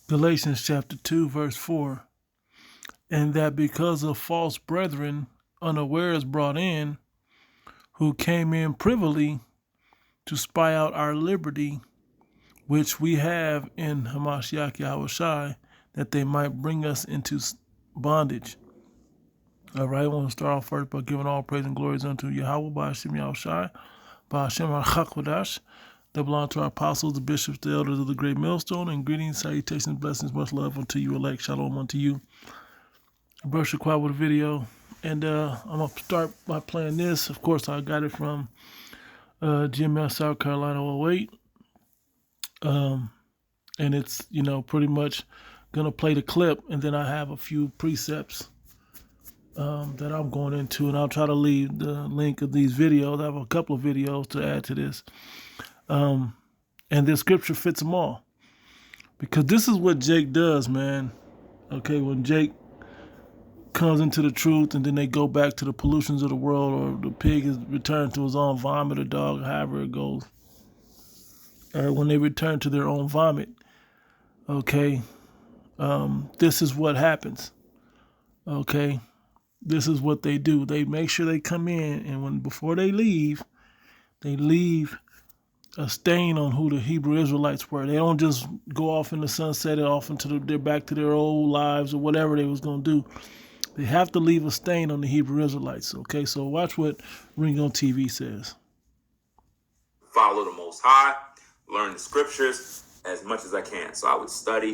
Galatians chapter 2, verse 4. And that because of false brethren unawares brought in, who came in privily to spy out our liberty, which we have in Hamashiach Yahushai, that they might bring us into bondage. All right, I want to start off first by giving all praise and glories unto Yahweh, by Hashem Yahushai, by Hashem HaChakodash, that belong to our apostles, the bishops, the elders of the great millstone, and greetings, salutations, blessings, much love unto you, elect. Shalom unto you. Brush your quad with a video, and I'm going to start by playing this. Of course, I got it from GML South Carolina 08. And it's, pretty much going to play the clip, and then I have a few precepts that I'm going into, and I'll try to leave the link of these videos. I have a couple of videos to add to this. And this scripture fits them all. Because this is what Jake does, man. Okay, when Jake comes into the truth and then they go back to the pollutions of the world, or the pig is returned to his own vomit, or dog, however it goes. Or when they return to their own vomit, okay, this is what happens. Okay, this is what they do. They make sure they come in, and before they leave a stain on who the Hebrew Israelites were. They don't just go off in the sunset and off into they're back to their old lives or whatever they was going to do. They have to leave a stain on the Hebrew Israelites. Okay, so watch what Ring on TV says. Follow the Most High, learn the scriptures as much as I can. So I would study,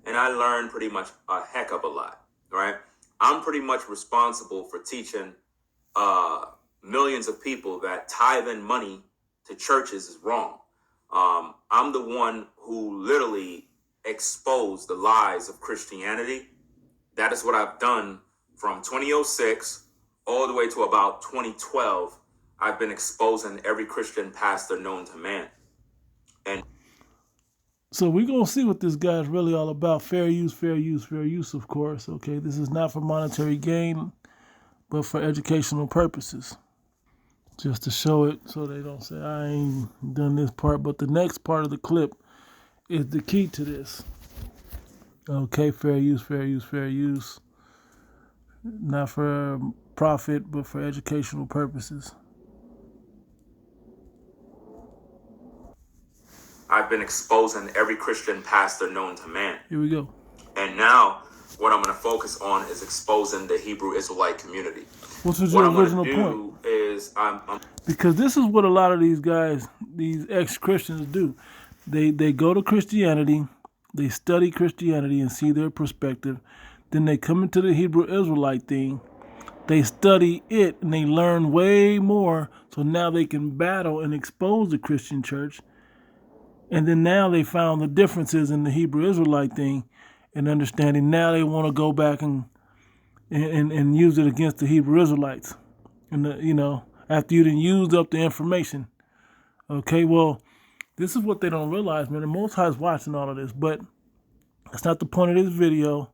and I learned pretty much a heck of a lot, right? I'm pretty much responsible for teaching millions of people that tithing money to churches is wrong. I'm the one who literally exposed the lies of Christianity. That is what I've done from 2006 all the way to about 2012. I've been exposing every Christian pastor known to man. And so we're going to see what this guy is really all about. Fair use, of course. Okay, this is not for monetary gain, but for educational purposes. Just to show it so they don't say, I ain't done this part. But the next part of the clip is the key to this. Okay, fair use. Not for profit, but for educational purposes. I've been exposing every Christian pastor known to man. Here we go. And now what I'm going to focus on is exposing the Hebrew Israelite community. What was your original point? Is because this is what a lot of these guys, these ex-Christians do. They go to Christianity, they study Christianity and see their perspective. Then they come into the Hebrew Israelite thing. They study it and they learn way more. So now they can battle and expose the Christian church. And then now they found the differences in the Hebrew Israelite thing and understanding. Now they want to go back and use it against the Hebrew Israelites. And, after you done used up the information. Okay, well, this is what they don't realize, man. The Most High is watching all of this, but that's not the point of this video.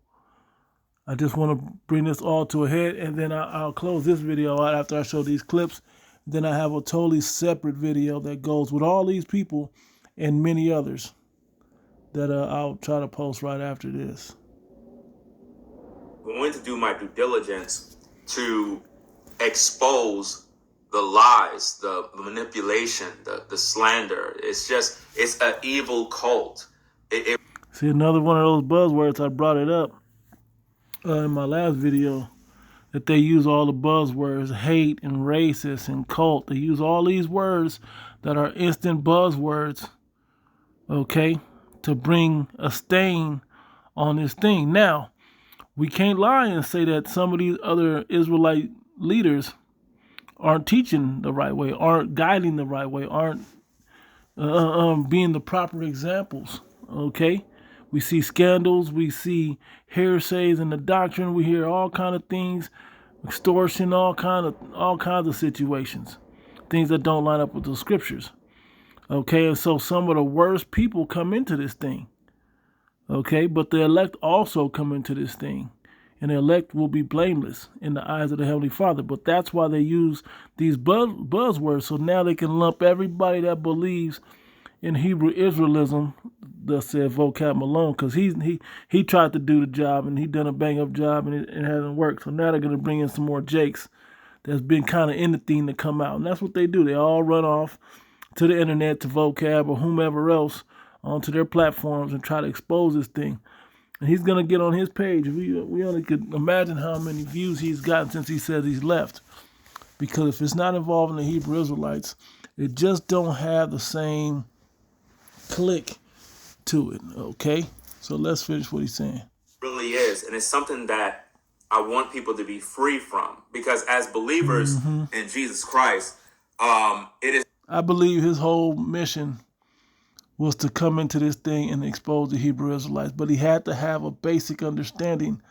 I just want to bring this all to a head, and then I'll close this video out after I show these clips. Then I have a totally separate video that goes with all these people and many others that I'll try to post right after this. I'm going to do my due diligence to expose the lies, the manipulation, the slander. It's an evil cult. See, another one of those buzzwords, I brought it up in my last video, that they use all the buzzwords, hate and racist and cult. They use all these words that are instant buzzwords, okay, to bring a stain on this thing. Now, we can't lie and say that some of these other Israelite leaders aren't teaching the right way, aren't guiding the right way, aren't being the proper examples, okay? We see scandals, we see heresies in the doctrine, we hear all kind of things, extortion, all kinds of situations, things that don't line up with the scriptures, okay? And so some of the worst people come into this thing, okay? But the elect also come into this thing. And the elect will be blameless in the eyes of the Heavenly Father. But that's why they use these buzzwords. So now they can lump everybody that believes in Hebrew Israelism, thus said vocab Malone, because he tried to do the job and he done a bang up job and it hasn't worked. So now they're gonna bring in some more Jakes that's been kind of in the thing to come out, and that's what they do. They all run off to the internet, to vocab or whomever else onto their platforms and try to expose this thing. And he's gonna get on his page. We only could imagine how many views he's gotten since he says he's left. Because if it's not involving the Hebrew Israelites, it just don't have the same click to it. Okay, so let's finish what he's saying. Really is, and it's something that I want people to be free from, because as believers in Jesus Christ, it is. I believe his whole mission was to come into this thing and expose the Hebrew Israelites, but he had to have a basic understanding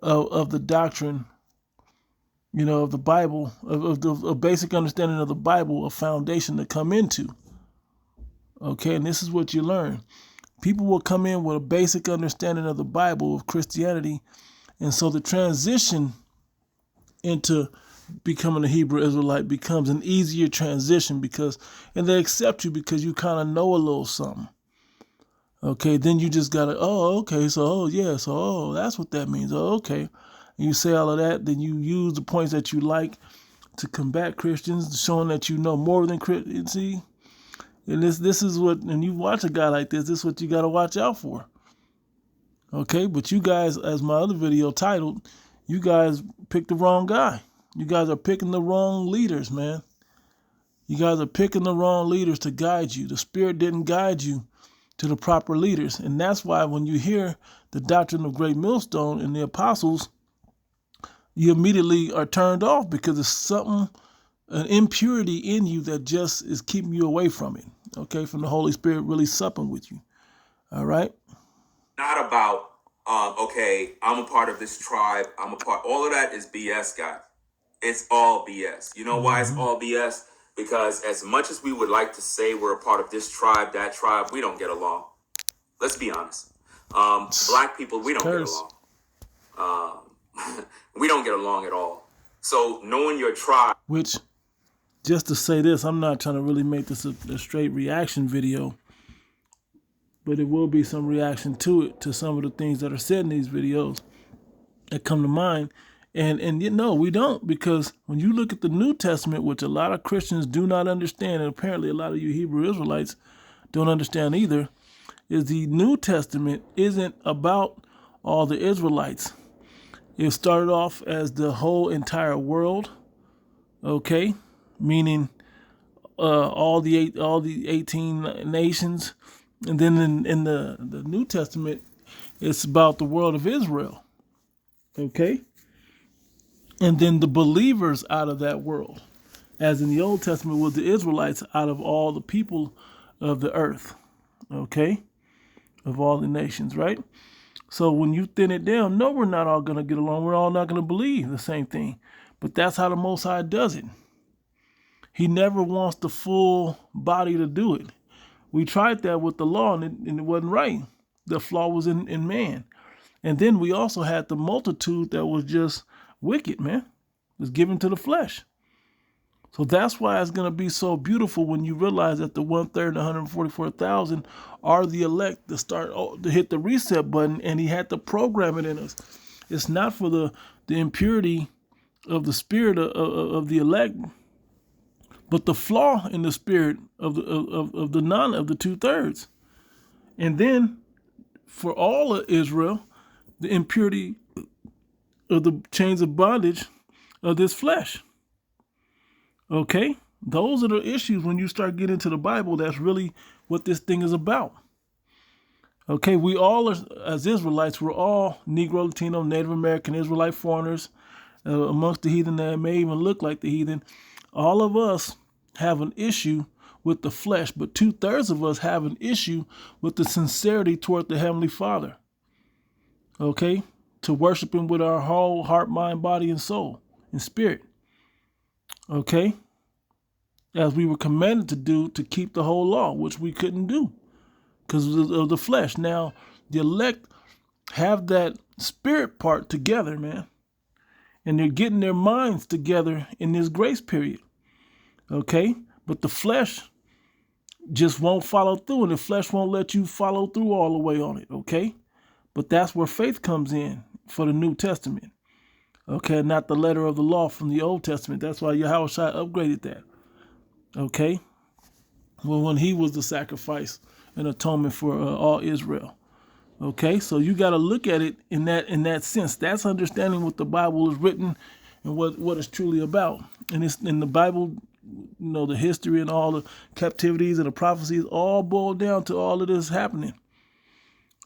of the doctrine, of the Bible, a basic understanding of the Bible, a foundation to come into. Okay, and this is what you learn. People will come in with a basic understanding of the Bible, of Christianity, and so the transition into becoming a Hebrew Israelite becomes an easier transition and they accept you because you kind of know a little something. Okay, then you just gotta, that's what that means. Oh, okay. And you say all of that, then you use the points that you like to combat Christians, showing that you know more than Christians. See? And this is what, and you watch a guy like this is what you gotta watch out for. Okay, but you guys, as my other video titled, you guys picked the wrong guy. You guys are picking the wrong leaders, man. You guys are picking the wrong leaders to guide you. The Spirit didn't guide you to the proper leaders. And that's why when you hear the doctrine of Great Millstone and the apostles, you immediately are turned off because it's something, an impurity in you that just is keeping you away from it. Okay, from the Holy Spirit really supping with you. All right? Not about, okay, I'm a part of this tribe. All of that is BS, guys. It's all BS. You know why it's all BS? Because as much as we would like to say we're a part of this tribe, that tribe, we don't get along. Let's be honest. Black people, we don't get along. We don't get along at all. So knowing your tribe. Which, just to say this, I'm not trying to really make this a straight reaction video, but it will be some reaction to it, to some of the things that are said in these videos that come to mind. And we don't, because when you look at the New Testament, which a lot of Christians do not understand, and apparently a lot of you Hebrew Israelites don't understand either, is the New Testament isn't about all the Israelites. It started off as the whole entire world, okay, meaning all the 18 nations, and then in the New Testament, it's about the world of Israel, okay. And then the believers out of that world, as in the Old Testament was the Israelites out of all the people of the earth, okay, of all the nations, right? So when you thin it down, no, we're not all going to get along. We're all not going to believe the same thing. But that's how the Most High does it. He never wants the full body to do it. We tried that with the law, and it wasn't right. The flaw was in man. And then we also had the multitude that was just wicked, man. It was given to the flesh. So that's why it's going to be so beautiful when you realize that the 1/3, 144,000 are the elect to hit the reset button, and he had to program it in us. It's not for the impurity of the spirit of the elect, but the flaw in the spirit of the 2/3. And then for all of Israel, the impurity of the chains of bondage of this flesh. Okay? Those are the issues when you start getting into the Bible. That's really what this thing is about. Okay, we all, as Israelites, we're all Negro, Latino, Native American, Israelite foreigners, amongst the heathen that may even look like the heathen. All of us have an issue with the flesh, but 2/3 of us have an issue with the sincerity toward the Heavenly Father. Okay? To worship him with our whole heart, mind, body, and soul, and spirit. Okay? As we were commanded to do, to keep the whole law, which we couldn't do because of the flesh. Now, the elect have that spirit part together, man. And they're getting their minds together in this grace period. Okay? But the flesh just won't follow through, and the flesh won't let you follow through all the way on it, okay? But that's where faith comes in for the New Testament, okay? Not the letter of the law from the Old Testament. That's why Yahushua upgraded that, okay? Well, when he was the sacrifice and atonement for all Israel. Okay, so you got to look at it in that sense. That's understanding what the Bible is written and what it's truly about. And it's in the Bible, the history and all the captivities and the prophecies all boil down to all of this happening.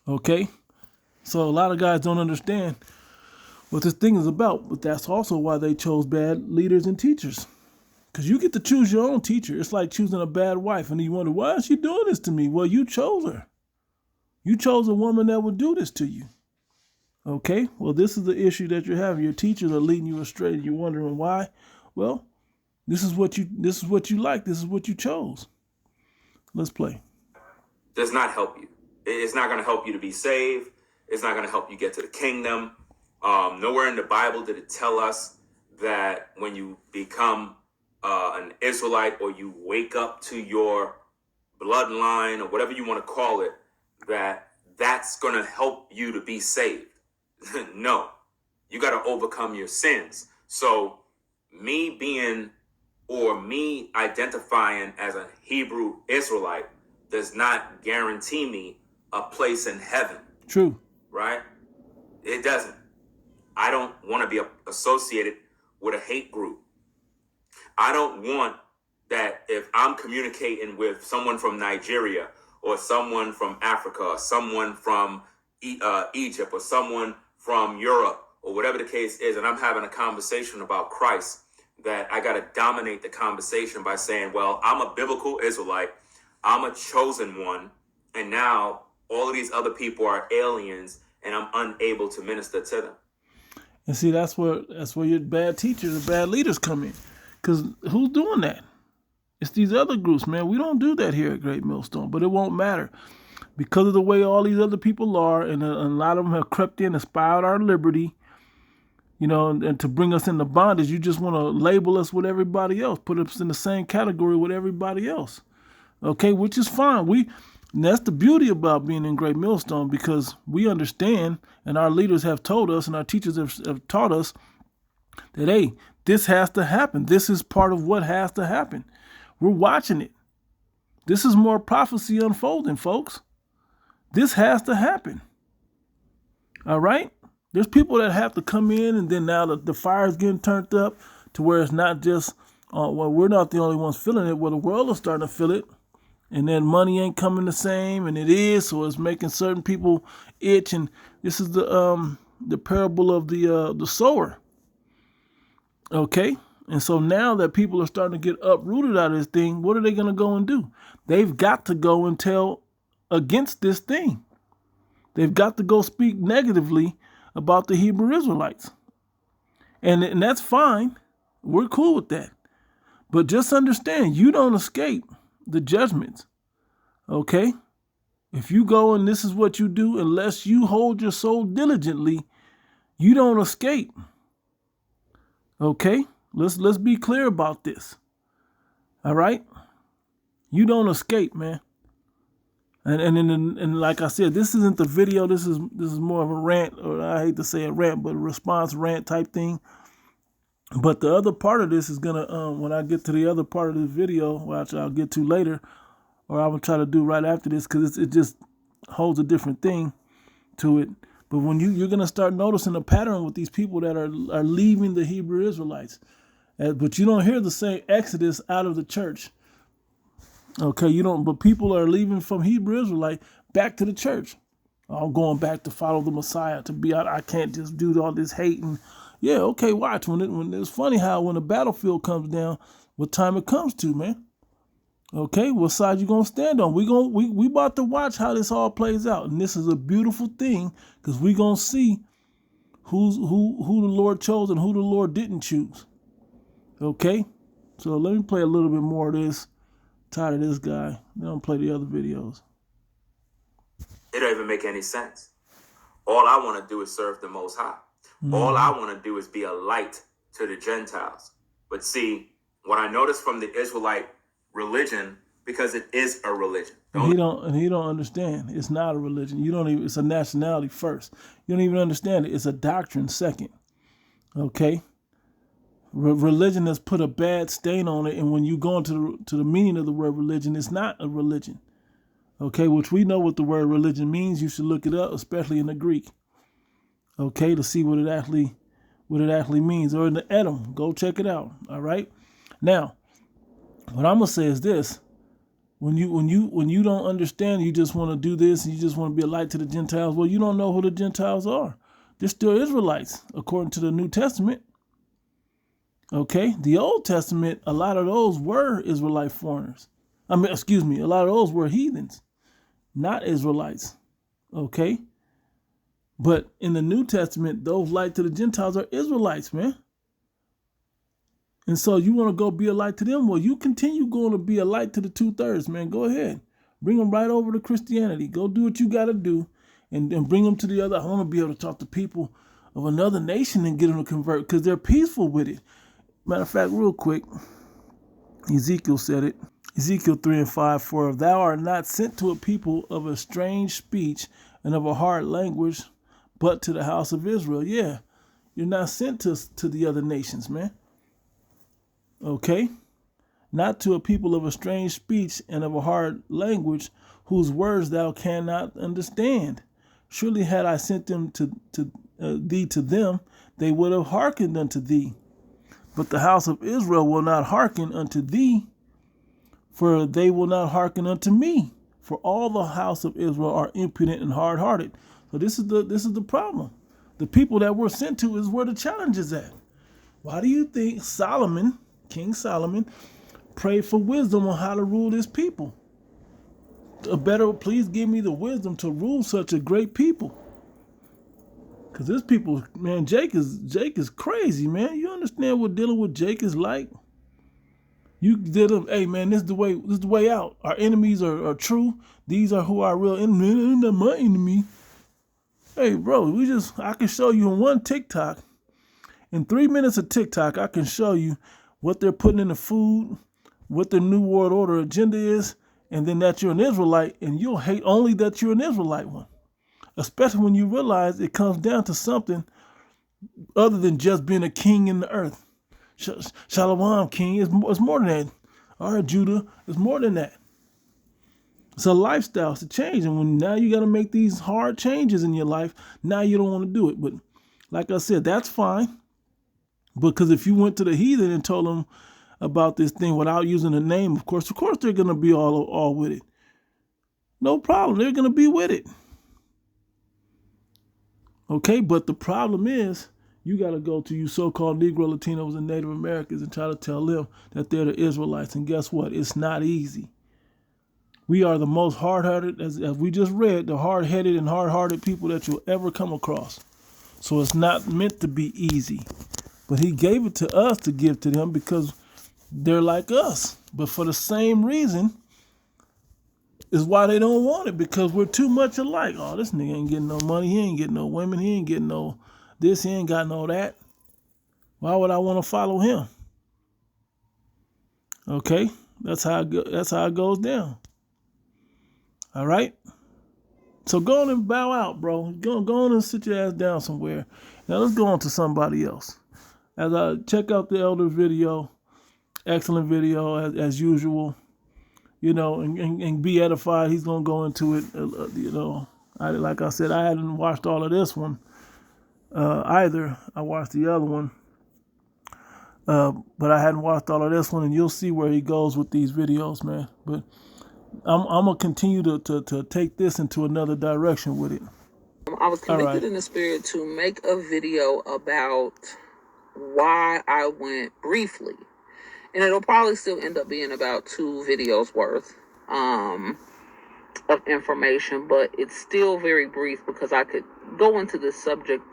Okay, so a lot of guys don't understand what this thing is about, but that's also why they chose bad leaders and teachers. Because you get to choose your own teacher. It's like choosing a bad wife, and you wonder, why is she doing this to me? Well, you chose her. You chose a woman that would do this to you. Okay? Well, this is the issue that you're having. Your teachers are leading you astray. You're wondering why. Well, this is what you like. This is what you chose. Let's play. Does not help you. It's not going to help you to be saved. It's not going to help you get to the kingdom. Nowhere in the Bible did it tell us that when you become an Israelite, or you wake up to your bloodline, or whatever you want to call it, that's going to help you to be saved. No, you got to overcome your sins. So me identifying as a Hebrew Israelite does not guarantee me a place in heaven. True. Right? It doesn't. I don't want to be associated with a hate group. I don't want that if I'm communicating with someone from Nigeria, or someone from Africa, or someone from Egypt, or someone from Europe, or whatever the case is, and I'm having a conversation about Christ, that I got to dominate the conversation by saying, well, I'm a biblical Israelite, I'm a chosen one, and now all of these other people are aliens, and I'm unable to minister to them. And see, that's where your bad teachers and bad leaders come in. Because who's doing that? It's these other groups, man. We don't do that here at Great Millstone, but it won't matter. Because of the way all these other people are, and a lot of them have crept in and spied our liberty, and to bring us into bondage, you just want to label us with everybody else, put us in the same category with everybody else. Okay, which is fine. And that's the beauty about being in Great Millstone, because we understand, and our leaders have told us, and our teachers have taught us that, hey, this has to happen. This is part of what has to happen. We're watching it. This is more prophecy unfolding, folks. This has to happen. All right? There's people that have to come in, and then now the fire is getting turned up to where it's not just, we're not the only ones feeling it, where the world is starting to feel it. And then money ain't coming the same, and it is, so it's making certain people itch. And this is the parable of the sower. Okay? And so now that people are starting to get uprooted out of this thing, what are they going to go and do? They've got to go and tell against this thing. They've got to go speak negatively about the Hebrew Israelites. And that's fine. We're cool with that. But just understand, you don't escape the judgments. Okay? If you go and this is what you do, unless you hold your soul diligently, you don't escape. Okay? Let's be clear about this. All right? You don't escape, man. And like I said, this isn't the video. This is more of a rant, or I hate to say a rant, but a response rant type thing. But the other part of this is gonna, when I get to the other part of this video, which I'll get to later, or I will try to do right after this, because it just holds a different thing to it. But when you're gonna start noticing a pattern with these people that are leaving the Hebrew Israelites, but you don't hear the same exodus out of the church. Okay, you don't. But people are leaving from Hebrew Israelite back to the church. I'm going back to follow the Messiah, to be out. I can't just do all this hating. Yeah, okay, watch. When it's funny how when the battlefield comes down, what time it comes to, man. Okay, what side you gonna stand on? We about to watch how this all plays out, and this is a beautiful thing, because we gonna see who the Lord chose and who the Lord didn't choose. Okay, so let me play a little bit more of this. Tired of this guy. They don't play the other videos. It don't even make any sense. All I want to do is serve the Most High. Mm-hmm. All I want to do is be a light to the Gentiles. But see, what I noticed from the Israelite religion, because it is a religion. And he don't understand. It's not a religion. You don't even. It's a nationality first. You don't even understand it. It's a doctrine second. Okay. Religion has put a bad stain on it, and when you go into the meaning of the word religion, it's not a religion. Okay, which we know what the word religion means. You should look it up, especially in the Greek. Okay, to see what it actually means, or in the Edom. Go check it out. All right. Now, what I'm gonna say is this: when you don't understand, you just want to do this, and you just want to be a light to the Gentiles. Well, you don't know who the Gentiles are. They're still Israelites, according to the New Testament. Okay, the Old Testament, a lot of those were Israelite foreigners. A lot of those were heathens, not Israelites. Okay, but in the New Testament, those light to the Gentiles are Israelites, man. And so you want to go be a light to them? Well, you continue going to be a light to the 2/3, man. Go ahead. Bring them right over to Christianity. Go do what you got to do and bring them to the other. I want to be able to talk to people of another nation and get them to convert because they're peaceful with it. Matter of fact, real quick, Ezekiel said it. Ezekiel 3:5, for if thou art not sent to a people of a strange speech and of a hard language, but to the house of Israel. Yeah, you're not sent to the other nations, man. Okay? Not to a people of a strange speech and of a hard language, whose words thou cannot understand. Surely had I sent them to thee to them, they would have hearkened unto thee. But the house of Israel will not hearken unto thee, for they will not hearken unto me. For all the house of Israel are impudent and hard-hearted. So this is the problem. The people that we're sent to is where the challenge is at. Why do you think Solomon, King Solomon, prayed for wisdom on how to rule his people? Please give me the wisdom to rule such a great people. Because this people, man, Jake is crazy, man. You understand what dealing with Jake is like? You did him, hey man, this is the way out. Our enemies are true. These are who our real enemy. They're not my enemy. Hey bro, I can show you in one TikTok, in 3 minutes of TikTok, I can show you what they're putting in the food, what their New World Order agenda is, and then that you're an Israelite, and you'll hate only that you're an Israelite one. Especially when you realize it comes down to something other than just being a king in the earth. Shalom, king. It's more than that. All right, Judah, it's more than that. It's a lifestyle. It's a change. And when now you got to make these hard changes in your life, now you don't want to do it. But like I said, that's fine. Because if you went to the heathen and told them about this thing without using the name, of course they're going to be all with it. No problem. They're going to be with it. Okay, but the problem is you got to go to you so-called Negro, Latinos, and Native Americans and try to tell them that they're the Israelites. And guess what? It's not easy. We are the most hard-hearted, as we just read, the hard-headed and hard-hearted people that you'll ever come across. So it's not meant to be easy. But he gave it to us to give to them because they're like us. But for the same reason is why they don't want it, because we're too much alike. Oh, this nigga ain't getting no money. He ain't getting no women. He ain't getting no this. He ain't got no that. Why would I want to follow him? Okay, that's how it goes down. All right. So go on and bow out, bro. Go on and sit your ass down somewhere. Now let's go on to somebody else. As I check out the elder video, excellent video as usual. You know, and be edified. He's gonna go into it. You know, like I said, I hadn't watched all of this one either. I watched the other one, but I hadn't watched all of this one, and you'll see where he goes with these videos, man. But I'm gonna continue to take this into another direction with it. I was convicted in the spirit to make a video about why I went briefly. And it'll probably still end up being about 2 videos worth of information, but it's still very brief because I could go into this subject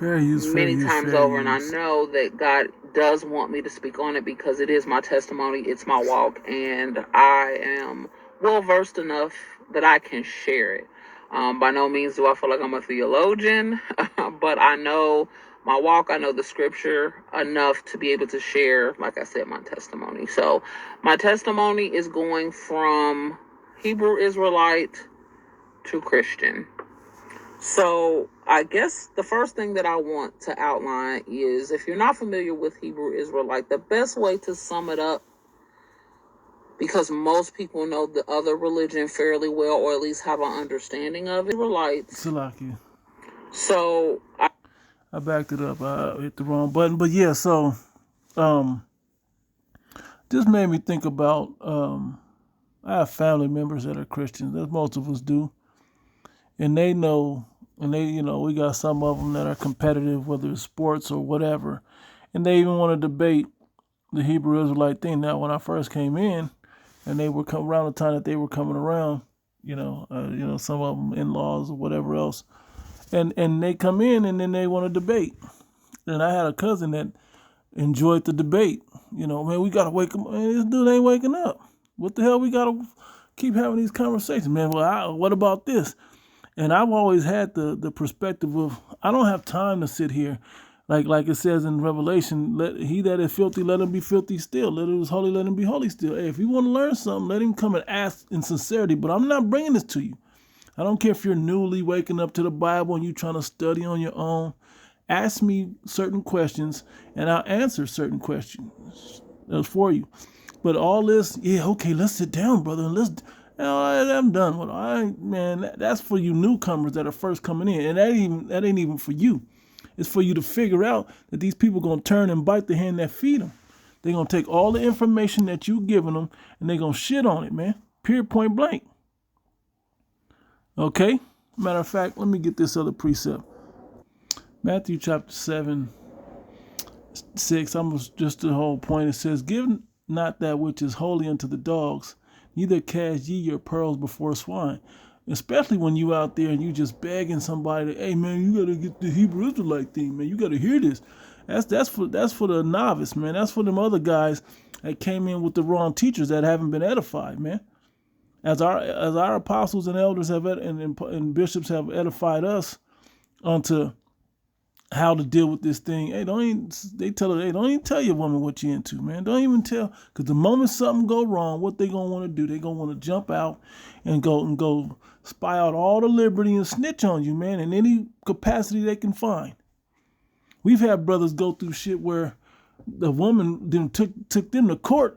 many times over, and I know that God does want me to speak on it because it is my testimony, it's my walk, and I am well versed enough that I can share it. By no means do I feel like I'm a theologian, but I know my walk. I know the scripture enough to be able to share, like I said, my testimony. So my testimony is going from Hebrew Israelite to Christian. So I guess the first thing that I want to outline is, if you're not familiar with Hebrew Israelite, the best way to sum it up, because most people know the other religion fairly well, or at least have an understanding of it, Israelites. Salaki. So I backed it up. I hit the wrong button. But yeah, so this made me think about I have family members that are Christians, as most of us do. And they know, and they, we got some of them that are competitive, whether it's sports or whatever. And they even want to debate the Hebrew Israelite thing. Now, when I first came in, and they were around the time that they were coming around, some of them in-laws or whatever else, and they come in and then they want to debate. And I had a cousin that enjoyed the debate. Man, we gotta wake up. Man, this dude ain't waking up. What the hell? We gotta keep having these conversations, man. Well, what about this? And I've always had the perspective of, I don't have time to sit here. Like it says in Revelation, he that is filthy, let him be filthy still. Let him is holy, let him be holy still. Hey, if you want to learn something, let him come and ask in sincerity. But I'm not bringing this to you. I don't care if you're newly waking up to the Bible and you're trying to study on your own. Ask me certain questions and I'll answer certain questions for you. But all this, okay, let's sit down, brother, and I'm done with it. Man, that's for you newcomers that are first coming in, and that ain't even for you. It's for you to figure out that these people gonna turn and bite the hand that feed them. They're gonna take all the information that you giving them, and they're gonna shit on it, man. Period, point blank. Okay. Matter of fact, let me get this other precept. Matthew chapter 7, 6. Almost just the whole point. It says, "Give not that which is holy unto the dogs, neither cast ye your pearls before swine." Especially when you out there and you just begging somebody, hey man, you gotta get the Hebrew Israelite thing, man. You gotta hear this. That's for the novice, man. That's for them other guys that came in with the wrong teachers that haven't been edified, man. As our apostles and elders have and bishops have edified us onto how to deal with this thing. Hey, don't even tell your woman what you're into, man. Don't even tell, because the moment something go wrong, what they gonna want to do? They gonna want to jump out and go spy out all the liberty and snitch on you, man, in any capacity they can find. We've had brothers go through shit where the woman then took them to court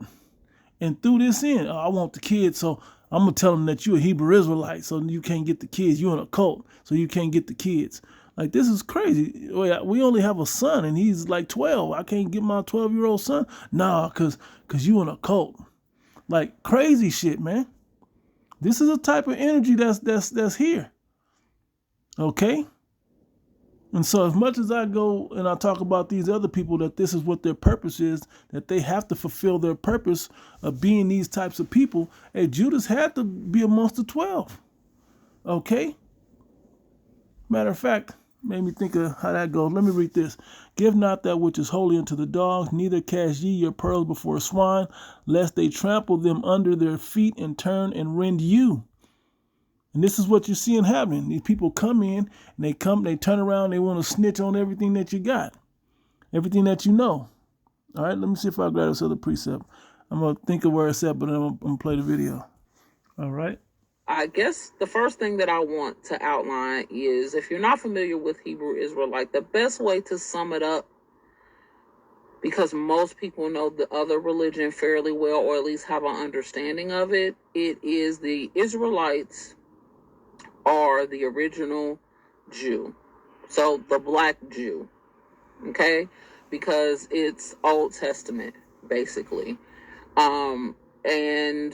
and threw this in. Oh, I want the kids, so I'm gonna tell them that you're a Hebrew Israelite, so you can't get the kids. You're in a cult, so you can't get the kids. Like, this is crazy. We only have a son, and he's like 12. I can't get my 12-year-old son? Nah, cause you in a cult. Like, crazy shit, man. This is a type of energy that's here. Okay? And so as much as I go and I talk about these other people, that this is what their purpose is, that they have to fulfill their purpose of being these types of people, hey, Judas had to be amongst the 12. Okay? Matter of fact, made me think of how that goes. Let me read this. "Give not that which is holy unto the dogs, neither cast ye your pearls before swine, lest they trample them under their feet and turn and rend you." And this is what you're seeing happening. These people come in, and they turn around, they want to snitch on everything that you got, everything that you know. All right, let me see if I grab this other precept. I'm going to think of where it's at, but I'm going to play the video. All right. I guess the first thing that I want to outline is, if you're not familiar with Hebrew Israelite, the best way to sum it up, because most people know the other religion fairly well, or at least have an understanding of it, it is the Israelites are the original Jew. So the black Jew, okay? Because it's Old Testament, basically. And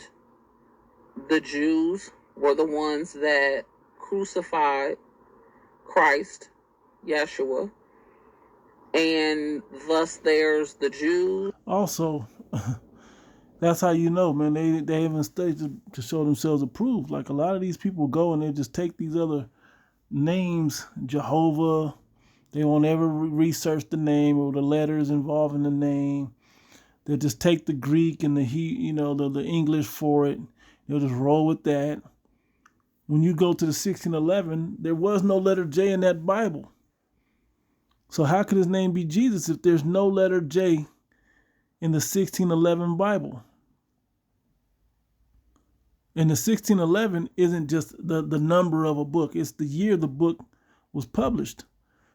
the Jews were the ones that crucified Christ, Yeshua, and thus there's the Jews. Also, that's how you know, man. They even studied to show themselves approved. Like, a lot of these people go and they just take these other names, Jehovah. They won't ever research the name or the letters involved in the name. They'll just take the Greek and the English for it. They'll just roll with that. When you go to the 1611, there was no letter J in that Bible. So how could his name be Jesus if there's no letter J in the 1611 Bible? And the 1611 isn't just the number of a book. It's the year the book was published.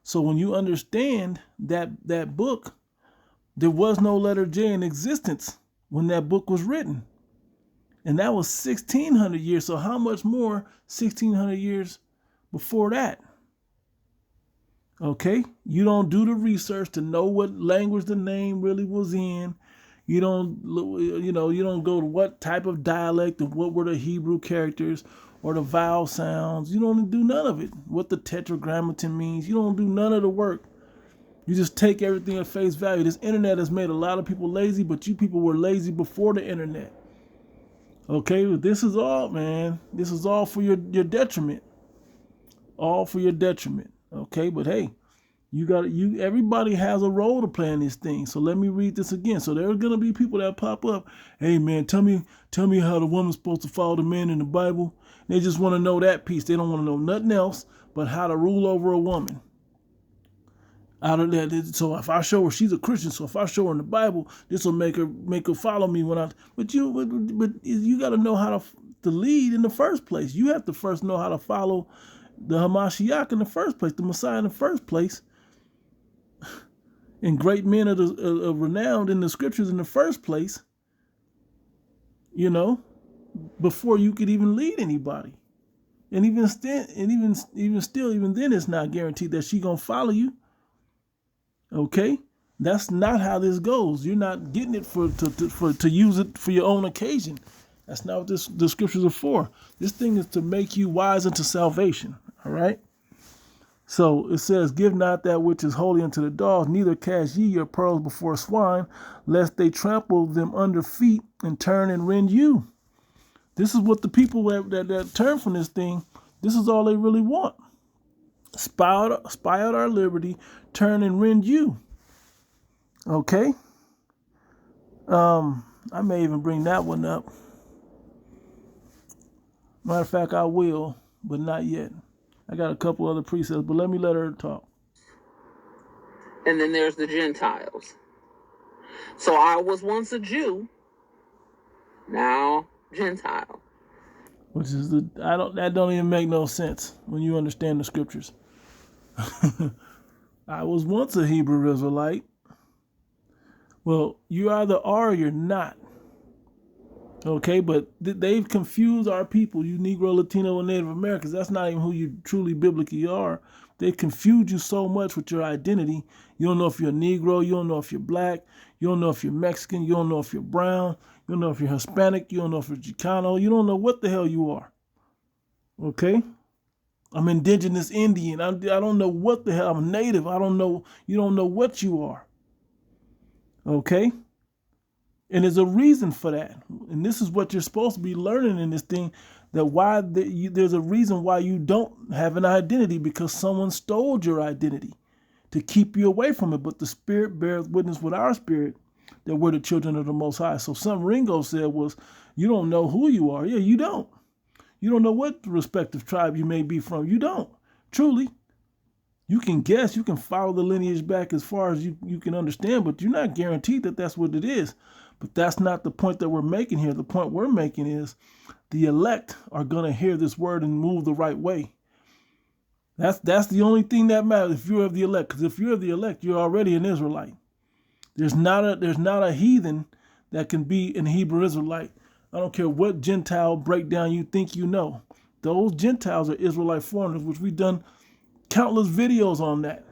So when you understand that book, there was no letter J in existence when that book was written. And that was 1600 years. So how much more 1600 years before that? Okay, you don't do the research to know what language the name really was in. You don't go to what type of dialect and what were the Hebrew characters or the vowel sounds. You don't do none of it. What the tetragrammaton means. You don't do none of the work. You just take everything at face value. This internet has made a lot of people lazy, but you people were lazy before the internet. Okay, this is all, man. This is all for your detriment. All for your detriment. Okay, but hey, everybody has a role to play in this thing. So let me read this again. So there are gonna be people that pop up. Hey man, tell me how the woman's supposed to follow the man in the Bible. They just want to know that piece. They don't want to know nothing else but how to rule over a woman. Out of that, so if I show her she's a Christian, so if I show her in the Bible, this will make her follow me when I. But you got to know how to lead in the first place. You have to first know how to follow the Hamashiach in the first place, the Messiah in the first place, and great men of renowned in the scriptures in the first place. You know, before you could even lead anybody, and even then, it's not guaranteed that she's gonna follow you. Okay, that's not how this goes. You're not getting it to use it for your own occasion. That's not what the scriptures are for. This thing is to make you wise unto salvation. All right. So it says, "Give not that which is holy unto the dogs, neither cast ye your pearls before swine, lest they trample them under feet and turn and rend you." This is what the people that turn from this thing. This is all they really want. Spy out our liberty, turn and rend you. Okay. I may even bring that one up. Matter of fact, I will, but not yet. I got a couple other precepts, but let her talk. And then there's the Gentiles. So I was once a Jew, now Gentile. Which is that don't even make no sense when you understand the scriptures. I was once a Hebrew Israelite. Well, you either are or you're not. Okay, but they've confused our people, you Negro, Latino, and Native Americans. That's not even who you truly biblically are. They confuse you so much with your identity. You don't know if you're a Negro. You don't know if you're black. You don't know if you're Mexican. You don't know if you're brown. You don't know if you're Hispanic. You don't know if you're Chicano. You don't know what the hell you are. Okay? I'm indigenous Indian. I don't know what the hell. I'm native. I don't know. You don't know what you are. Okay? And there's a reason for that. And this is what you're supposed to be learning in this thing, that there's a reason why you don't have an identity, because someone stole your identity to keep you away from it. But the Spirit bears witness with our spirit that we're the children of the Most High. So something Ringo said was, you don't know who you are. Yeah, you don't. You don't know what respective tribe you may be from. You don't. Truly. You can guess, you can follow the lineage back as far as you can understand, but you're not guaranteed that that's what it is. But that's not the point that we're making here. The point we're making is the elect are going to hear this word and move the right way. That's the only thing that matters if you're of the elect. Because if you're of the elect, you're already an Israelite. There's not a heathen that can be an Hebrew Israelite. I don't care what Gentile breakdown you think you know. Those Gentiles are Israelite foreigners, which we've done countless videos on that.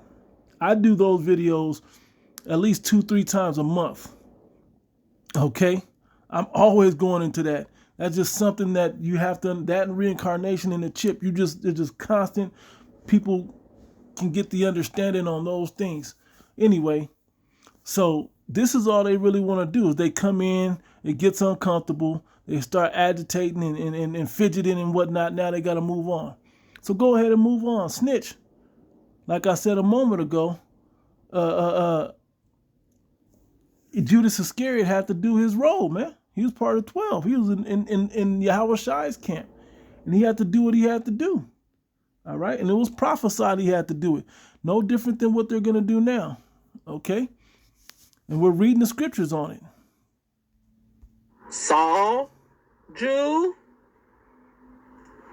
I do those videos at least 2-3 times a month. Okay? I'm always going into that. That's just something that you have to, that and reincarnation in the chip, it's just constant. People can get the understanding on those things. Anyway, so this is all they really want to do is they come in, it gets uncomfortable, they start agitating and fidgeting and whatnot. Now they got to move on. So go ahead and move on. Snitch. Like I said a moment ago, Judas Iscariot had to do his role, man. He was part of 12. He was in Yahweh Shai's camp. And he had to do what he had to do. All right. And it was prophesied he had to do it. No different than what they're going to do now. Okay. And we're reading the scriptures on it. Saul, Jew,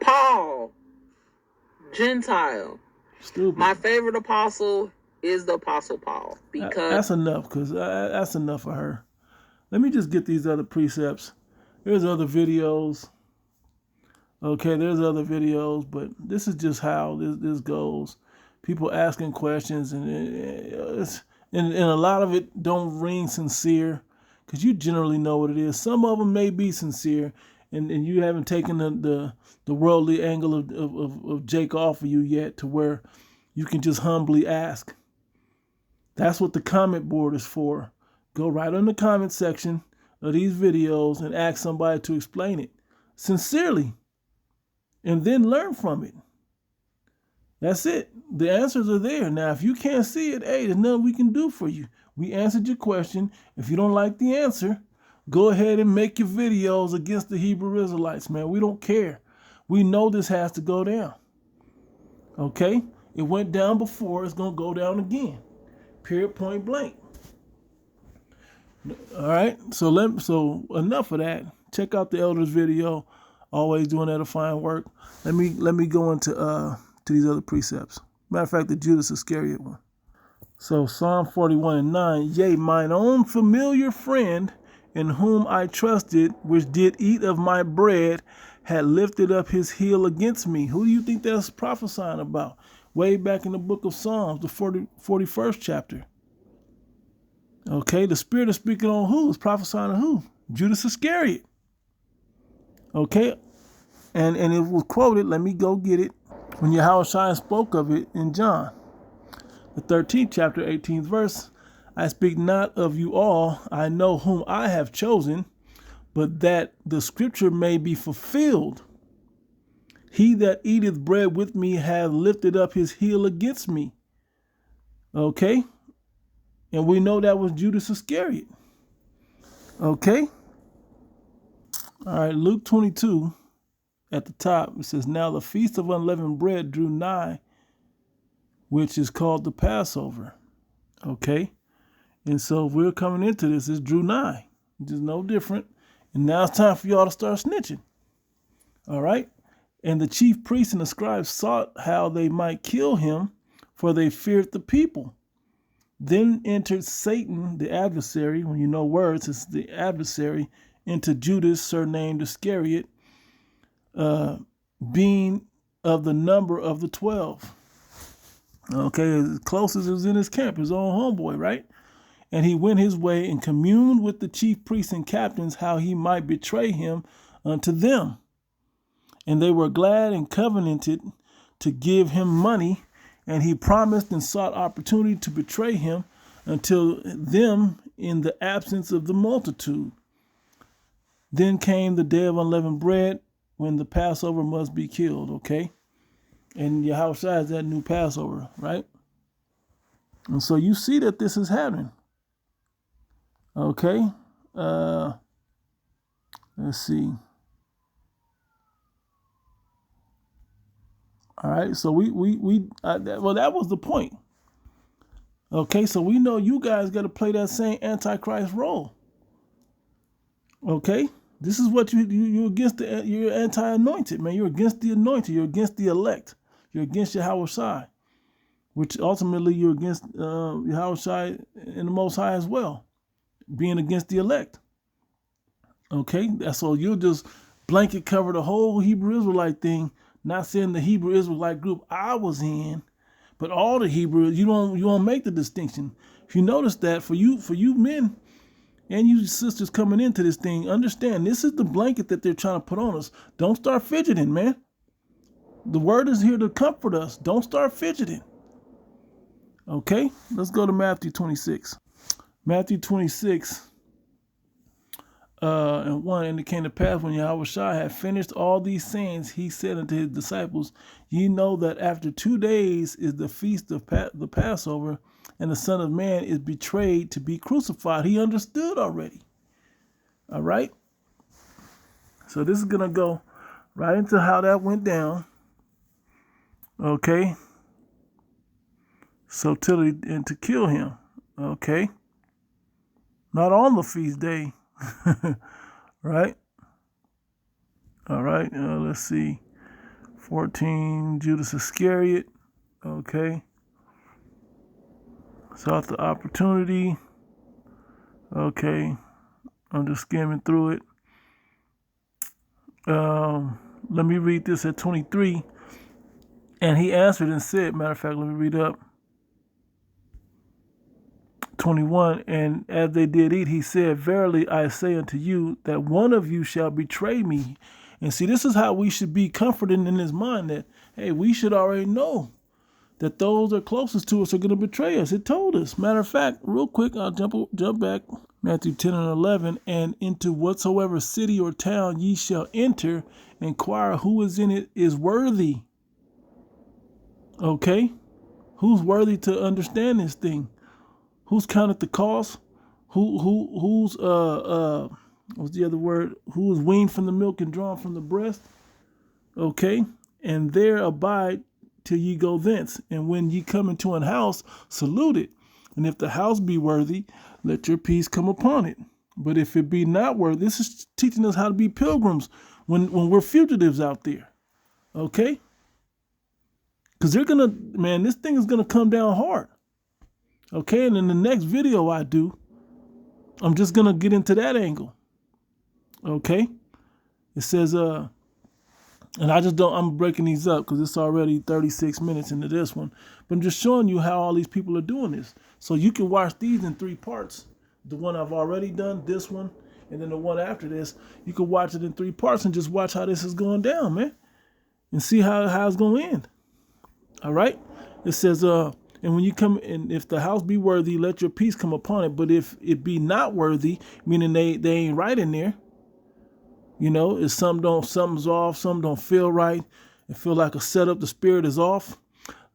Paul, Gentile. Stupid. My favorite apostle is the Apostle Paul, because that's enough, because that's enough of her. Let me just get these other precepts. There's other videos. Okay, there's other videos, but this is just how this goes. People asking questions, and a lot of it don't ring sincere, because you generally know what it is. Some of them may be sincere, and you haven't taken the worldly angle of Jake off of you yet, to where you can just humbly ask. That's what the comment board is for. Go right in the comment section of these videos and ask somebody to explain it sincerely, and then learn from it. That's it. The answers are there. Now, if you can't see it, hey, there's nothing we can do for you. We answered your question. If you don't like the answer, go ahead and make your videos against the Hebrew Israelites, man. We don't care. We know this has to go down. Okay? It went down before. It's going to go down again. Period, point blank. All right? So enough of that. Check out the elders video. Always doing edifying work. Let me go into to these other precepts. Matter of fact, the Judas Iscariot one. So Psalm 41:9, yea, mine own familiar friend, in whom I trusted, which did eat of my bread, had lifted up his heel against me. Who do you think that's prophesying about? Way back in the book of Psalms, the 41st chapter. Okay, the Spirit is speaking on who? It's prophesying on who? Judas Iscariot. Okay, and it was quoted, let me go get it, when Yahushua spoke of it in John, the 13th chapter, 18th verse. I speak not of you all, I know whom I have chosen, but that the scripture may be fulfilled. He that eateth bread with me hath lifted up his heel against me. Okay? And we know that was Judas Iscariot. Okay? All right, Luke 22 at the top, it says, now the feast of unleavened bread drew nigh, which is called the Passover. Okay? And so if we're coming into this, it drew nigh. It's just no different. And now it's time for y'all to start snitching. All right? And the chief priests and the scribes sought how they might kill him, for they feared the people. Then entered Satan, the adversary. When you know words, it's the adversary, into Judas, surnamed Iscariot, being of the number of the 12. Okay, as close as it was in his camp, his own homeboy, right? And he went his way and communed with the chief priests and captains how he might betray him unto them. And they were glad and covenanted to give him money, and he promised and sought opportunity to betray him until them in the absence of the multitude. Then came the day of unleavened bread, when the Passover must be killed, okay? And Yahushua is that new Passover, right? And so you see that this is happening. Okay? Let's see. All right, so that was the point. Okay, so we know you guys got to play that same Antichrist role. Okay, this is what you're against. You're anti-anointed, man. You're against the anointed. You're against the elect. You're against Yahushua, which ultimately you're against Yahushua and the Most High as well, being against the elect. Okay, so you'll just blanket cover the whole Hebrew Israelite thing. Not saying the Hebrew Israelite group I was in, but all the Hebrews. You don't make the distinction. If you notice that, for you men and you sisters coming into this thing, understand this is the blanket that they're trying to put on us. Don't start fidgeting, man. The word is here to comfort us. Don't start fidgeting. Okay, let's go to Matthew 26. Matthew 26. And 1, and it came to pass when Yahushua had finished all these sayings, he said unto his disciples, ye know that after 2 days is the feast of the Passover, and the Son of Man is betrayed to be crucified. He understood already. All right? So this is going to go right into how that went down. Okay. So and to kill him. Okay. Not on the feast day. Right? All right. Let's see. 14, Judas Iscariot. Okay. Sought the opportunity. Okay. I'm just skimming through it. Let me read this at 23. And he answered and said, matter of fact, let me read up. 21. And as they did eat, he said, verily I say unto you that one of you shall betray me. And see, this is how we should be comforted in his mind that, hey, we should already know that those that are closest to us are going to betray us. It told us. Matter of fact, real quick, I'll jump back. Matthew 10 and 11. And into whatsoever city or town ye shall enter, inquire who is in it is worthy. Okay? Who's worthy to understand this thing? Who's counted the cost? Who's what's the other word? Who is weaned from the milk and drawn from the breast? Okay? And there abide till ye go thence. And when ye come into an house, salute it. And if the house be worthy, let your peace come upon it. But if it be not worthy, this is teaching us how to be pilgrims when we're fugitives out there. Okay? Because they're gonna, man, this thing is gonna come down hard. Okay, and in the next video I do, I'm just gonna get into that angle. Okay? It says, and I'm breaking these up because it's already 36 minutes into this one. But I'm just showing you how all these people are doing this. So you can watch these in 3 parts. The one I've already done, this one, and then the one after this. You can watch it in 3 parts and just watch how this is going down, man. And see how it's going to end. All right? It says, and when you come, and if the house be worthy, let your peace come upon it. But if it be not worthy, meaning they ain't right in there, you know, if something's off, something don't feel right, and feel like a setup, the spirit is off,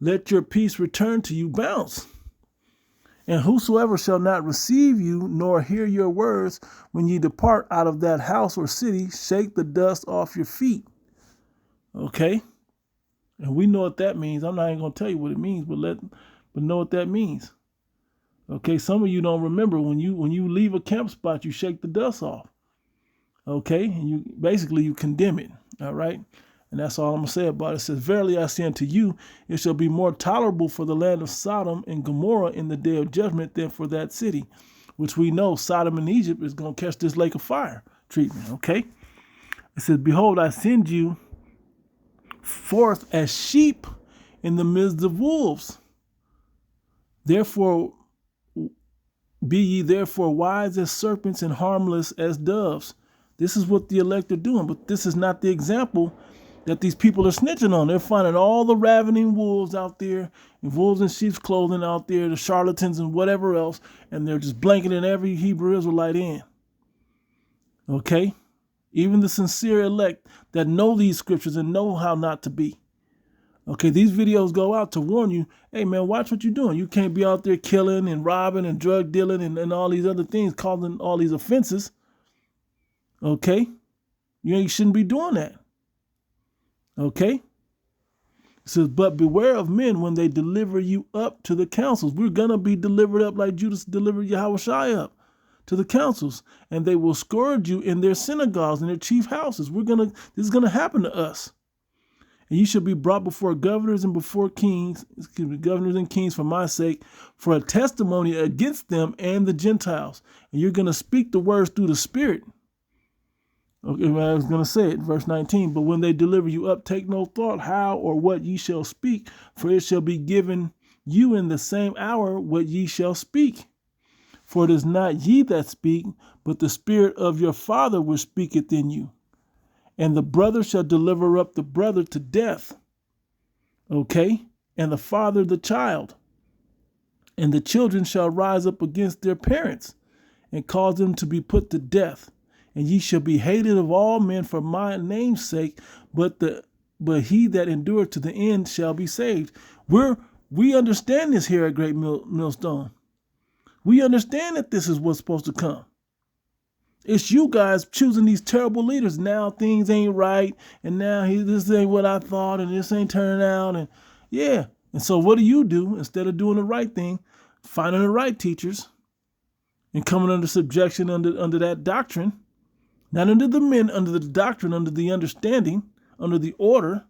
let your peace return to you, bounce. And whosoever shall not receive you, nor hear your words, when ye depart out of that house or city, shake the dust off your feet. Okay? And we know what that means. I'm not even going to tell you what it means, but know what that means. Okay? Some of you don't remember when you leave a camp spot, you shake the dust off. Okay? And you condemn it. All right? And that's all I'm going to say about it. It says, verily I say unto you, it shall be more tolerable for the land of Sodom and Gomorrah in the day of judgment than for that city, which we know Sodom and Egypt is going to catch this lake of fire treatment. Okay? It says, behold, I send you forth as sheep in the midst of wolves. Therefore, be ye therefore wise as serpents and harmless as doves. This is what the elect are doing, but this is not the example that these people are snitching on. They're finding all the ravening wolves out there, and wolves in sheep's clothing out there, the charlatans and whatever else, and they're just blanketing every Hebrew Israelite in. Okay? Even the sincere elect that know these scriptures and know how not to be. Okay, these videos go out to warn you, hey man, watch what you're doing. You can't be out there killing and robbing and drug dealing and all these other things, causing all these offenses. Okay? You shouldn't be doing that. Okay? It says, but beware of men when they deliver you up to the councils. We're going to be delivered up like Judas delivered Yahushua up to the councils. And they will scourge you in their synagogues and their chief houses. This is going to happen to us. And you shall be brought before governors and before kings, governors and kings for my sake, for a testimony against them and the Gentiles. And you're going to speak the words through the Spirit. Okay, I was going to say it, verse 19. But when they deliver you up, take no thought how or what ye shall speak, for it shall be given you in the same hour what ye shall speak. For it is not ye that speak, but the Spirit of your Father which speaketh in you. And the brother shall deliver up the brother to death. Okay? And the father the child. And the children shall rise up against their parents, and cause them to be put to death. And ye shall be hated of all men for my name's sake, but he that endureth to the end shall be saved. We understand this here at Great Millstone. We understand that this is what's supposed to come. It's you guys choosing these terrible leaders. Now things ain't right, and now this ain't what I thought, and this ain't turning out, Yeah. And so what do? Instead of doing the right thing, finding the right teachers and coming under subjection under that doctrine, not under the men, under the doctrine, under the understanding, under the order,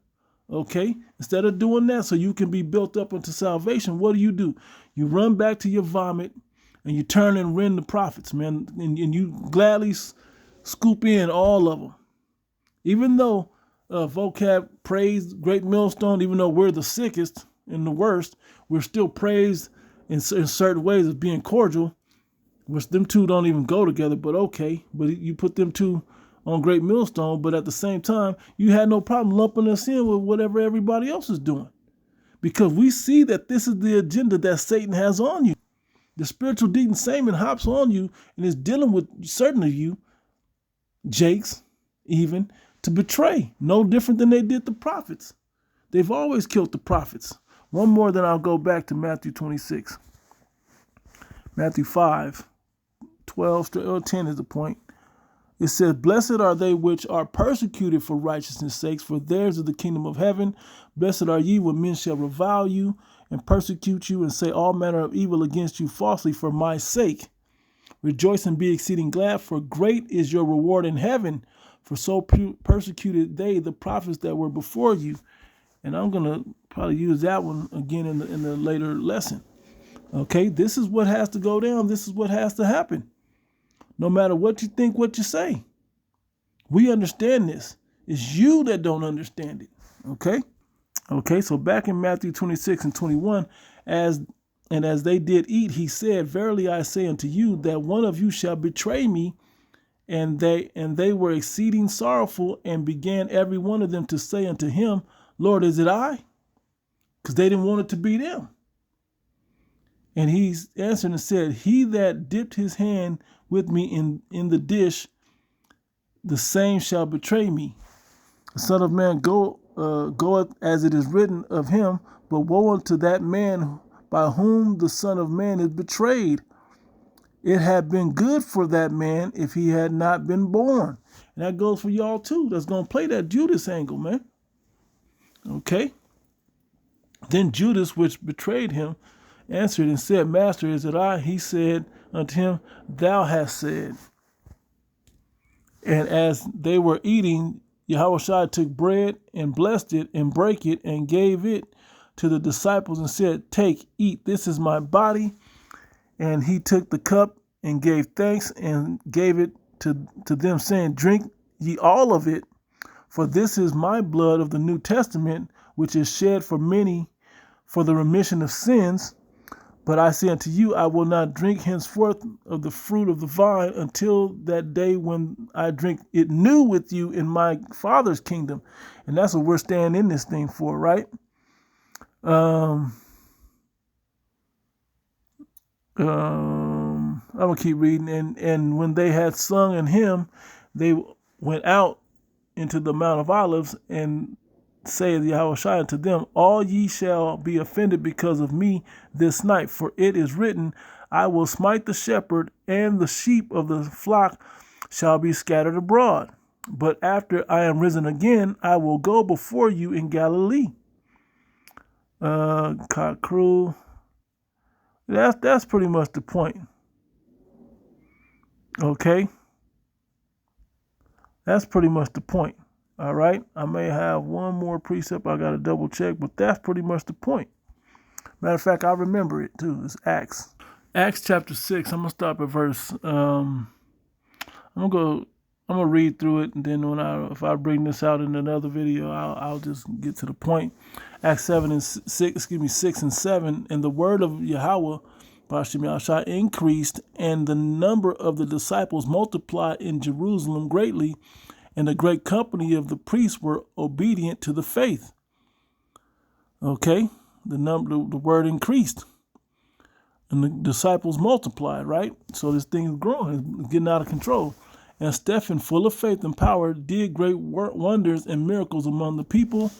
okay? Instead of doing that so you can be built up unto salvation, what do? You run back to your vomit and you turn and rend the prophets, man, and you gladly scoop in all of them. Even though vocab praised Great Millstone, even though we're the sickest and the worst, we're still praised in certain ways of being cordial, which them two don't even go together, but okay. But you put them two on Great Millstone, but at the same time, you had no problem lumping us in with whatever everybody else is doing. Because we see that this is the agenda that Satan has on you. The spiritual demon Satan hops on you and is dealing with certain of you, Jakes, even, to betray. No different than they did the prophets. They've always killed the prophets. One more, then I'll go back to Matthew 26. Matthew 5, 12 to 10 is the point. It says, blessed are they which are persecuted for righteousness' sakes, for theirs is the kingdom of heaven. Blessed are ye when men shall revile you and persecute you and say all manner of evil against you falsely for my sake. Rejoice and be exceeding glad, for great is your reward in heaven. For so persecuted they the prophets that were before you. And I'm going to probably use that one again in the later lesson. Okay, this is what has to go down. This is what has to happen. No matter what you think, what you say. We understand this. It's you that don't understand it. Okay? Okay, so back in Matthew 26 and 21, as they did eat, he said, verily I say unto you, that one of you shall betray me. And they were exceeding sorrowful, and began every one of them to say unto him, Lord, is it I? Because they didn't want it to be them. And he answered and said, he that dipped his hand with me in the dish, the same shall betray me. The Son of Man goeth as it is written of him, but woe unto that man by whom the Son of Man is betrayed. It had been good for that man if he had not been born. And that goes for y'all too. That's going to play that Judas angle, man. Okay. Then Judas, which betrayed him, answered and said, Master, is it I? He said unto him, Thou hast said. And as they were eating, Yahushua took bread and blessed it and brake it and gave it to the disciples and said, Take, eat, this is my body. And he took the cup and gave thanks and gave it to them, saying, Drink ye all of it, for this is my blood of the New Testament, which is shed for many for the remission of sins. But I say unto you, I will not drink henceforth of the fruit of the vine until that day when I drink it new with you in my Father's kingdom. And that's what we're staying in this thing for, right? I'm going to keep reading. And when they had sung an hymn, they went out into the Mount of Olives, and saith Yahushua unto them, All ye shall be offended because of me this night, for it is written, I will smite the shepherd, and the sheep of the flock shall be scattered abroad. But after I am risen again, I will go before you in Galilee. Kakru. That's pretty much the point. Okay? That's pretty much the point. All right? I may have one more precept I got to double check, but that's pretty much the point. Matter of fact, I remember it too. It's Acts. Acts chapter 6. I'm going to stop at verse. I'm going to read through it, and then if I bring this out in another video, I'll just get to the point. Acts 6 and 7. And the word of Yahweh increased, and the number of the disciples multiplied in Jerusalem greatly, and a great company of the priests were obedient to the faith. Okay, the word increased, and the disciples multiplied. Right, so this thing is growing, it's getting out of control. And Stephen, full of faith and power, did great wonders and miracles among the people.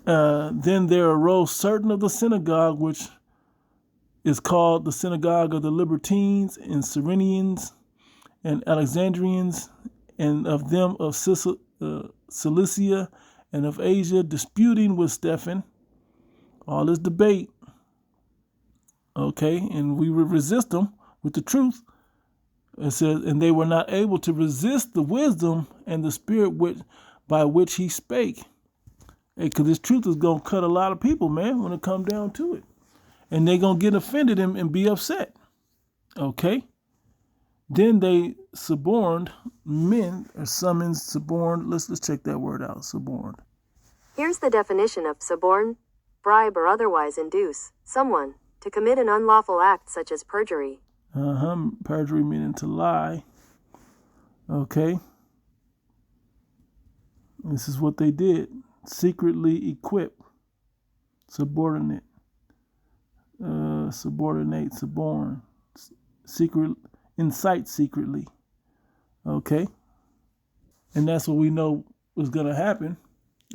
Then there arose certain of the synagogue, which is called the synagogue of the Libertines and Cyrenians and Alexandrians, and of them of Cilicia and of Asia, disputing with Stephen. all this debate, okay, and we would resist them with the truth. It says, and they were not able to resist the wisdom and the spirit by which he spake. Because this truth is going to cut a lot of people, man, when it comes down to it. And they're going to get offended and be upset. Okay? Then they suborned men, or summoned, suborned. Let's check that word out, suborned. Here's the definition of suborn: bribe or otherwise induce someone to commit an unlawful act such as perjury. Perjury meaning to lie. Okay. This is what they did. Secretly equip. Subordinate. Subordinate, suborn. Secret, incite secretly. Okay. And that's what we know was going to happen.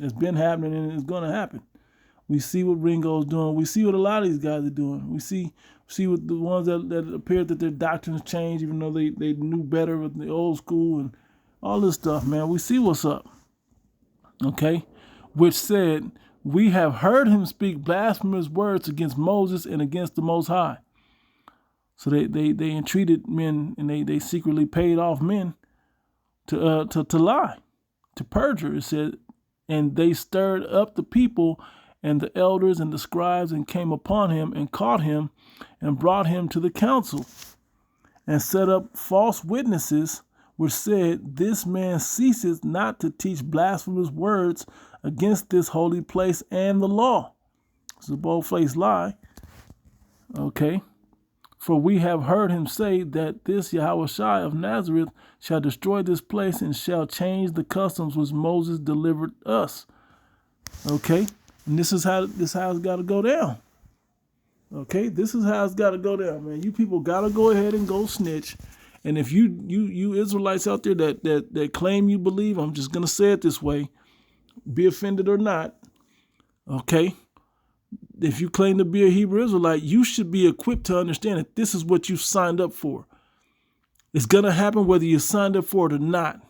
It's been happening and it's going to happen. We see what Ringo's doing. We see what a lot of these guys are doing. We see what the ones that appeared that their doctrines changed, even though they knew better with the old school and all this stuff, man. We see what's up. Okay? Which said, we have heard him speak blasphemous words against Moses and against the Most High. So they entreated men, and they secretly paid off men to lie, to perjure. It said, and they stirred up the people and the elders and the scribes, and came upon him and caught him and brought him to the council, and set up false witnesses, which said, this man ceases not to teach blasphemous words against this holy place and the law. It's a bold-faced lie. Okay. For we have heard him say that this Yahushua of Nazareth shall destroy this place and shall change the customs which Moses delivered us. Okay. And this is how it's got to go down. Okay, this is how it's got to go down, man. You people got to go ahead and go snitch. And if you Israelites out there that claim you believe, I'm just going to say it this way, be offended or not, okay? If you claim to be a Hebrew Israelite, you should be equipped to understand that this is what you signed up for. It's going to happen whether you signed up for it or not.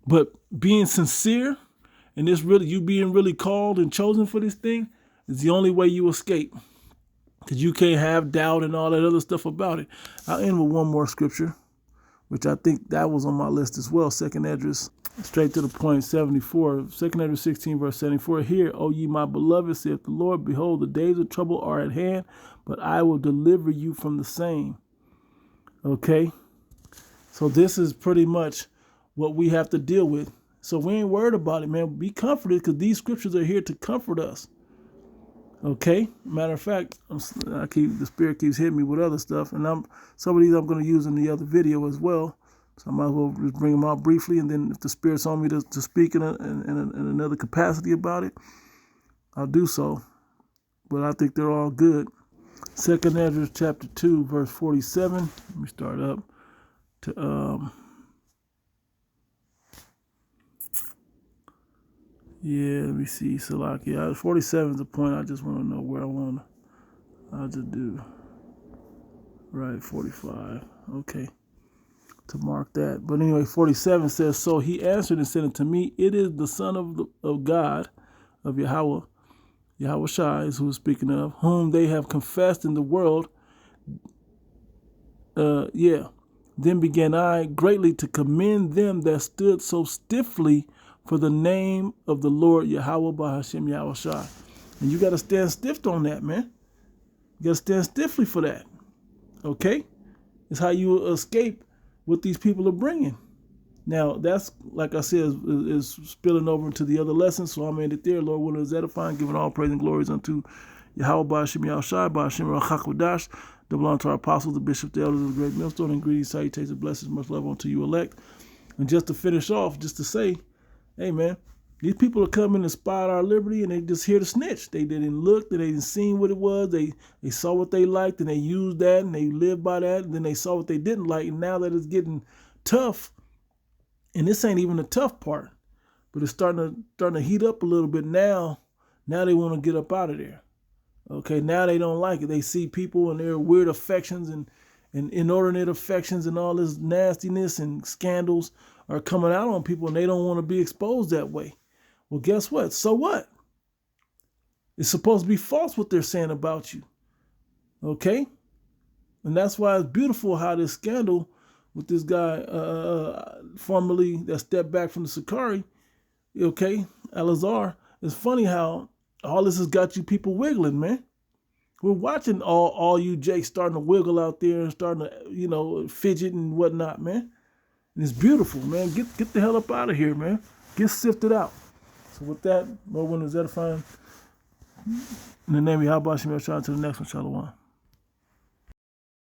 But being sincere, and this really, you being really called and chosen for this thing, is the only way you escape. Because you can't have doubt and all that other stuff about it. I'll end with one more scripture, which I think that was on my list as well. 2nd Esdras, straight to the point, 74. 2nd Esdras 16, verse 74. Hear, O ye my beloved, saith the Lord, behold, the days of trouble are at hand, but I will deliver you from the same. Okay? So this is pretty much what we have to deal with. So we ain't worried about it, man. Be comforted, because these scriptures are here to comfort us. Okay. Matter of fact, the Spirit keeps hitting me with other stuff, and some of these I'm going to use in the other video as well. So I might as well just bring them out briefly, and then if the Spirit's on me to speak in another capacity about it, I'll do so. But I think they're all good. 2nd Esdras chapter 2, verse 47. Let me start up to let me see, Salakia. 47 is the point. I just want to know where I want to. I'll just do. Right, 45. Okay. To mark that. But anyway, 47 says, so he answered and said unto me, it is the Son of God, of Yahweh, Yahushua is who is speaking of, whom they have confessed in the world. Then began I greatly to commend them that stood so stiffly for the name of the Lord Yahweh by Hashem Yahushua. And you got to stand stiff on that, man. You got to stand stiffly for that. Okay? It's how you escape what these people are bringing. Now, that's, like I said, is spilling over into the other lessons. So I'm in it there. Lord willing is edifying, giving all praise and glories unto Yahweh by Hashem Yahushua, by Hashem Rachakodash, that belong to our apostles, the bishops, the elders of the great millstone, and greetings, salutations, blessings, much love unto you elect. And just to finish off, just to say, hey, man, these people are coming to spy our liberty, and they just here to snitch. They didn't look, they didn't see what it was. They saw what they liked, and they used that, and they lived by that. And then they saw what they didn't like, and now that it's getting tough, and this ain't even the tough part, but it's starting to heat up a little bit now. Now they want to get up out of there. Okay, now they don't like it. They see people and their weird affections and inordinate affections and all this nastiness and scandals are coming out on people, and they don't want to be exposed that way. Well, guess what? So what? It's supposed to be false what they're saying about you. Okay? And that's why it's beautiful how this scandal with this guy, formerly that stepped back from the Sakari, okay, Alazar, it's funny how all this has got you people wiggling, man. We're watching all you Jakes starting to wiggle out there and starting to, fidget and whatnot, man. And it's beautiful, man. Get the hell up out of here, man. Get sifted out. So with that, Lord willing, is edifying. In the name of Yahweh, Shem, to the next one, Shalom.